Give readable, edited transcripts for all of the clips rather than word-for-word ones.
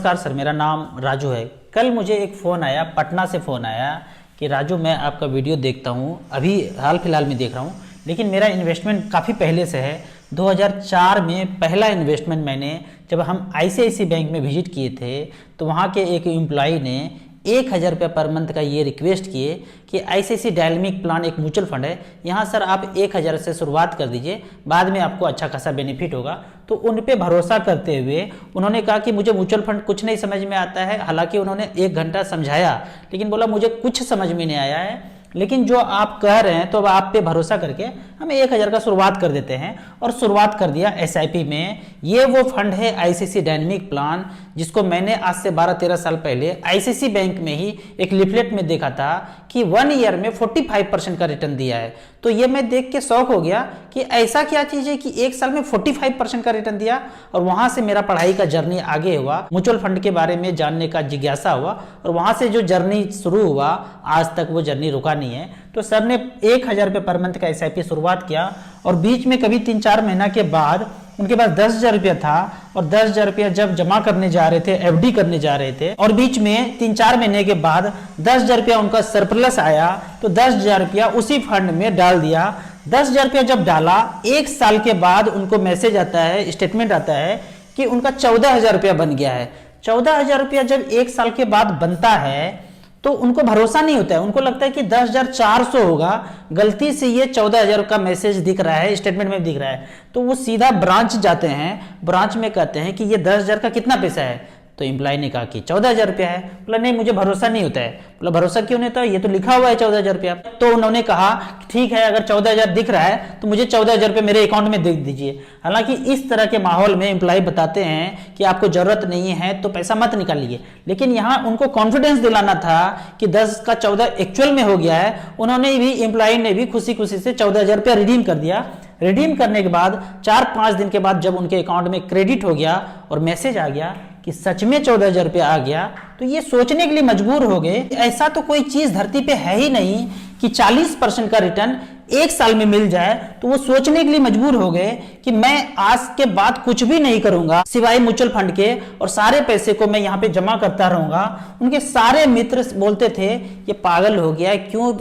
नमस्कार सर, मेरा नाम राजू है। कल मुझे एक फ़ोन आया, पटना से फ़ोन आया कि राजू मैं आपका वीडियो देखता हूँ, अभी हाल फिलहाल में देख रहा हूँ, लेकिन मेरा इन्वेस्टमेंट काफ़ी पहले से है। 2004 में पहला इन्वेस्टमेंट मैंने, जब हम ICICI बैंक में विजिट किए थे तो वहाँ के एक एम्प्लॉई ने 1000 रुपये पर मंथ का ये रिक्वेस्ट किए कि ICICI डायनेमिक प्लान एक म्यूचुअल फंड है, यहाँ सर आप 1000 से शुरुआत कर दीजिए, बाद में आपको अच्छा खासा बेनिफिट होगा। तो उन पे भरोसा करते हुए उन्होंने कहा कि मुझे म्यूचुअल फंड कुछ नहीं समझ में आता है। हालांकि उन्होंने 1 घंटा समझाया, लेकिन बोला मुझे कुछ समझ में नहीं आया है, लेकिन जो आप कह रहे हैं तो अब आप पे भरोसा करके हम 1000 का शुरुआत कर देते हैं। और शुरुआत कर दिया SIP में। ये वो फंड है ICICI डायनेमिक प्लान, जिसको मैंने आज से 12-13 साल पहले ICICI बैंक में ही एक लिफलेट में देखा था कि 1 ईयर में 45% का रिटर्न दिया है। तो ये मैं देख के शौक हो गया कि ऐसा क्या चीज़ है कि 1 साल में 45% का रिटर्न दिया। और वहाँ से मेरा पढ़ाई का जर्नी आगे हुआ, म्यूचुअल फंड के बारे में जानने का जिज्ञासा हुआ, और वहाँ से जो जर्नी शुरू हुआ आज तक वो जर्नी रुका नहीं है। तो सर ने 1000 रुपये पर मंथ का SIP शुरुआत किया, और बीच में कभी 3-4 महीना के बाद उनके पास 10,000 रुपया था, और 10,000 रुपया जब जमा करने जा रहे थे, FD करने जा रहे थे, और बीच में 3-4 महीने के बाद 10,000 रुपया उनका सरप्लस आया, तो 10,000 रुपया उसी फंड में डाल दिया। 10,000 रुपया जब डाला, 1 साल के बाद उनको मैसेज आता है, स्टेटमेंट आता है कि उनका 14,000 रुपया बन गया है। 14,000 रुपया जब 1 साल के बाद बनता है तो उनको भरोसा नहीं होता है, उनको लगता है कि 10,400 होगा। गलती से ये 14,000 का मैसेज दिख रहा है, स्टेटमेंट में दिख रहा है, तो वो सीधा ब्रांच जाते हैं, ब्रांच में कहते हैं कि ये 10,000 का कितना पैसा है। तो एम्प्लॉय ने कहा कि 14,000 रुपया है। बोला नहीं, मुझे भरोसा नहीं होता है। बोला भरोसा क्यों नहीं होता, ये तो लिखा हुआ है 14,000 रुपया। तो उन्होंने कहा ठीक है, अगर 14,000 दिख रहा है तो मुझे 14,000 रुपये मेरे अकाउंट में दे दीजिए। हालांकि इस तरह के माहौल में एम्प्लॉय बताते हैं कि आपको जरूरत नहीं है तो पैसा मत निकालिए, लेकिन यहाँ उनको कॉन्फिडेंस दिलाना था कि 10 का 14 एक्चुअल में हो गया है। उन्होंने भी, एम्प्लॉय ने भी खुशी खुशी से 14,000 रुपया रिडीम कर दिया। रिडीम करने के बाद 4-5 दिन के बाद जब उनके अकाउंट में क्रेडिट हो गया और मैसेज आ गया कि सच में 14,000 रुपया आ गया, तो ये सोचने के लिए मजबूर हो गए। ऐसा तो कोई चीज धरती पे है ही नहीं कि 40% का रिटर्न 1 साल में मिल जाए। तो वो सोचने के लिए मजबूर हो गए कि मैं आज के बाद कुछ भी नहीं करूंगा सिवाय म्यूचुअल फंड के, और सारे पैसे को मैं यहाँ पे जमा करता रहूंगा। उनके सारे मित्र बोलते थे ये पागल हो गया है, क्यों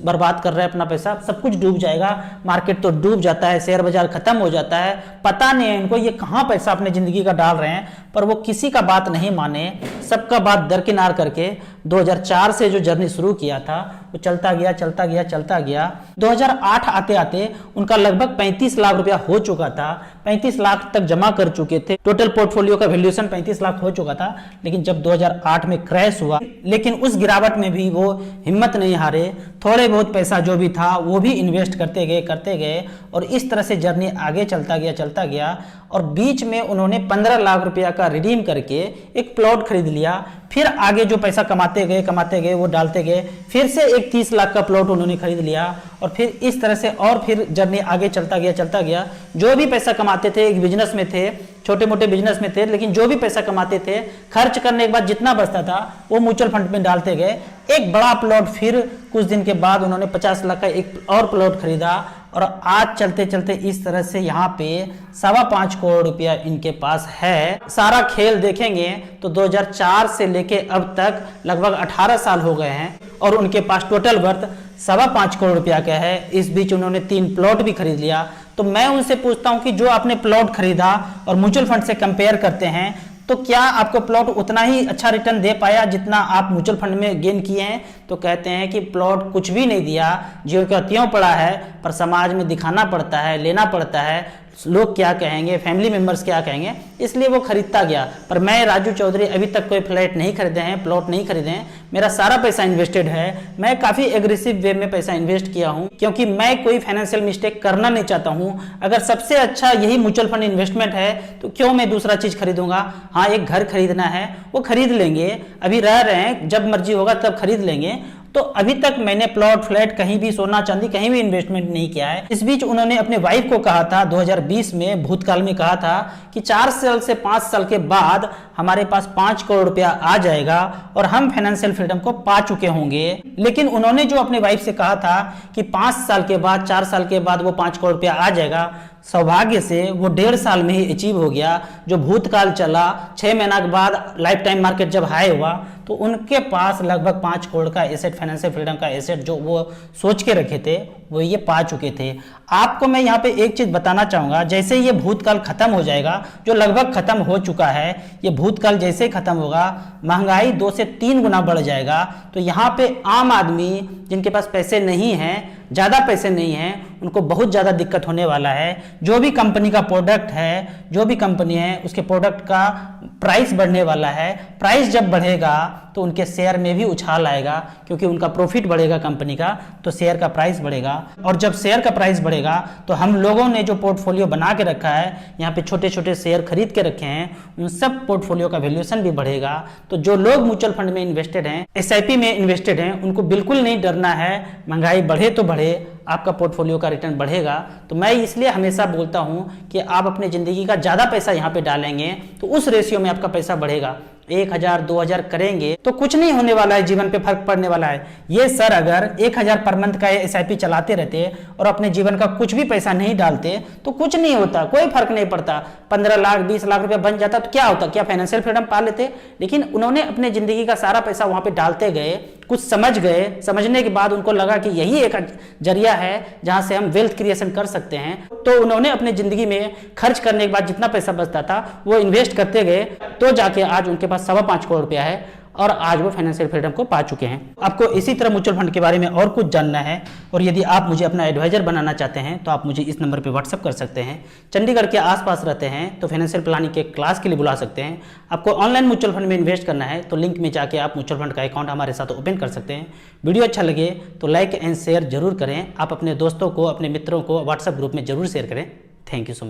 बर्बाद कर रहा है अपना पैसा, सब कुछ डूब जाएगा, मार्केट तो डूब जाता है, शेयर बाजार खत्म हो जाता है, पता नहीं है इनको ये कहाँ पैसा अपने जिंदगी का डाल रहे हैं। पर वो किसी का बात नहीं माने, सबका बात दरकिनार करके 2004 से जो जर्नी शुरू किया था वो चलता गया चलता गया चलता गया। 2008 आते आते उनका लगभग 35 लाख रुपया हो चुका था, 35 लाख तक जमा कर चुके थे, टोटल पोर्टफोलियो का वैल्यूएशन 35 लाख हो चुका था। लेकिन जब 2008 में क्रैश हुआ, लेकिन उस गिरावट में भी वो हिम्मत नहीं हारे, थोड़े बहुत पैसा जो भी था वो भी इन्वेस्ट करते गए, और इस तरह से जर्नी आगे चलता गया। और बीच में उन्होंने 15 लाख रुपया का रिडीम करके एक प्लॉट खरीद लिया। फिर आगे जो पैसा कमाते गए वो डालते गए, फिर से एक 30 लाख का प्लॉट उन्होंने खरीद लिया, और फिर इस तरह से और फिर जर्नी आगे चलता गया। जो भी पैसा कमाते थे, एक बिजनेस में थे, छोटे मोटे बिजनेस में थे, लेकिन जो भी पैसा कमाते थे खर्च करने के बाद जितना बचता था वो म्यूचुअल फंड में डालते गए। एक बड़ा प्लॉट, फिर कुछ दिन के बाद उन्होंने 50 लाख का एक और प्लॉट खरीदा, और आज चलते चलते इस तरह से यहाँ पे 5.25 करोड़ रुपया इनके पास है। सारा खेल देखेंगे तो 2004 से लेके अब तक लगभग 18 साल हो गए हैं, और उनके पास टोटल वर्थ 5.25 करोड़ रुपया का है। इस बीच उन्होंने 3 प्लॉट भी खरीद लिया। तो मैं उनसे पूछता हूं कि जो आपने प्लॉट खरीदा और म्यूचुअल फंड से कंपेयर करते हैं, तो क्या आपको प्लॉट उतना ही अच्छा रिटर्न दे पाया जितना आप म्यूचुअल फंड में गेन किए हैं? तो कहते हैं कि प्लॉट कुछ भी नहीं दिया, ज्यों का त्यों पड़ा है, पर समाज में दिखाना पड़ता है, लेना पड़ता है, लोग क्या कहेंगे, फैमिली मेंबर्स क्या कहेंगे, इसलिए वो खरीदता गया। पर मैं राजू चौधरी अभी तक कोई फ्लैट नहीं खरीदे हैं, प्लॉट नहीं खरीदे हैं, मेरा सारा पैसा इन्वेस्टेड है। मैं काफ़ी एग्रेसिव वे में पैसा इन्वेस्ट किया हूं, क्योंकि मैं कोई फाइनेंशियल मिस्टेक करना नहीं चाहता हूं। अगर सबसे अच्छा यही म्यूचुअल फंड इन्वेस्टमेंट है तो क्यों मैं दूसरा चीज़ खरीदूंगा। हाँ, एक घर खरीदना है, वो खरीद लेंगे, अभी रह रहे हैं, जब मर्जी होगा तब खरीद लेंगे। तो अभी तक मैंने प्लॉट, फ्लैट, कहीं भी सोना चांदी कहीं भी इन्वेस्टमेंट नहीं किया है। इस बीच उन्होंने अपने वाइफ को कहा था, 2020 में भूतकाल में कहा था कि 4 साल से 5 साल के बाद हमारे पास 5 करोड़ रुपया आ जाएगा और हम फाइनेंशियल फ्रीडम को पा चुके होंगे। लेकिन उन्होंने जो अपने वाइफ से कहा था कि 5 साल के बाद, 4 साल के बाद वो 5 करोड़ रुपया आ जाएगा, सौभाग्य से वो 1.5 साल में ही अचीव हो गया। जो भूतकाल चला, 6 महीना के बाद लाइफ टाइम मार्केट जब हाई हुआ तो उनके पास लगभग 5 करोड़ का एसेट, फाइनेंशियल फ्रीडम का एसेट जो वो सोच के रखे थे वो ये पा चुके थे। आपको मैं यहाँ पे एक चीज बताना चाहूंगा, जैसे ये भूतकाल खत्म हो जाएगा, जो लगभग खत्म हो चुका है, ये भूतकाल जैसे ही खत्म होगा महंगाई 2 से 3 गुना बढ़ जाएगा। तो यहाँ पे आम आदमी जिनके पास पैसे नहीं हैं, ज़्यादा पैसे नहीं हैं, उनको बहुत ज़्यादा दिक्कत होने वाला है। जो भी कंपनी का प्रोडक्ट है, जो भी कंपनी है, उसके प्रोडक्ट का प्राइस बढ़ने वाला है। प्राइस जब बढ़ेगा तो उनके शेयर में भी उछाल आएगा, क्योंकि उनका प्रॉफिट बढ़ेगा कंपनी का, तो शेयर का प्राइस बढ़ेगा। और जब शेयर का प्राइस बढ़ेगा तो हम लोगों ने जो पोर्टफोलियो बना के रखा है, यहाँ पे छोटे छोटे शेयर खरीद के रखे हैं, उन सब पोर्टफोलियो का वैल्यूएशन भी बढ़ेगा। तो जो लोग म्यूचुअल फंड में इन्वेस्टेड हैं, SIP में इन्वेस्टेड हैं, उनको बिल्कुल नहीं डरना है। महंगाई बढ़े तो बढ़े, आपका पोर्टफोलियो का रिटर्न बढ़ेगा। तो मैं इसलिए हमेशा बोलता हूं कि आप अपनी ज़िंदगी का ज़्यादा पैसा यहाँ पे डालेंगे तो उस रेशियो में आपका पैसा बढ़ेगा। 1000 2000 करेंगे तो कुछ नहीं होने वाला है, जीवन पे फर्क पड़ने वाला है। ये सर अगर 1000 पर मंथ का SIP चलाते रहते और अपने जीवन का कुछ भी पैसा नहीं डालते तो कुछ नहीं होता, कोई फर्क नहीं पड़ता। 15 लाख 20 लाख रुपया बन जाता तो क्या होता, क्या फाइनेंशियल फ्रीडम पा लेते। लेकिन उन्होंने अपने जिंदगी का सारा पैसा वहां पे डालते गए, कुछ समझ गए, समझने के बाद उनको लगा कि यही एक जरिया है जहां से हम वेल्थ क्रिएशन कर सकते हैं। तो उन्होंने अपने जिंदगी में खर्च करने के बाद जितना पैसा बचता था वो इन्वेस्ट करते गए, तो जाके आज उनके पास 5.25 करोड़ रुपया है और आज वो फाइनेंशियल फ्रीडम को पा चुके हैं। आपको इसी तरह म्यूचुअल फंड के बारे में और कुछ जानना है और यदि आप मुझे अपना एडवाइजर बनाना चाहते हैं तो आप मुझे इस नंबर पे व्हाट्सअप कर सकते हैं। चंडीगढ़ के आसपास रहते हैं तो फाइनेंशियल प्लानिंग के क्लास के लिए बुला सकते हैं। आपको ऑनलाइन म्यूचुअल फंड में इन्वेस्ट करना है तो लिंक में जाके आप म्यूचुअल फंड का अकाउंट हमारे साथ ओपन कर सकते हैं। वीडियो अच्छा लगे तो लाइक एंड शेयर जरूर करें। आप अपने दोस्तों को, अपने मित्रों को व्हाट्सएप ग्रुप में जरूर शेयर करें। Thank you so much.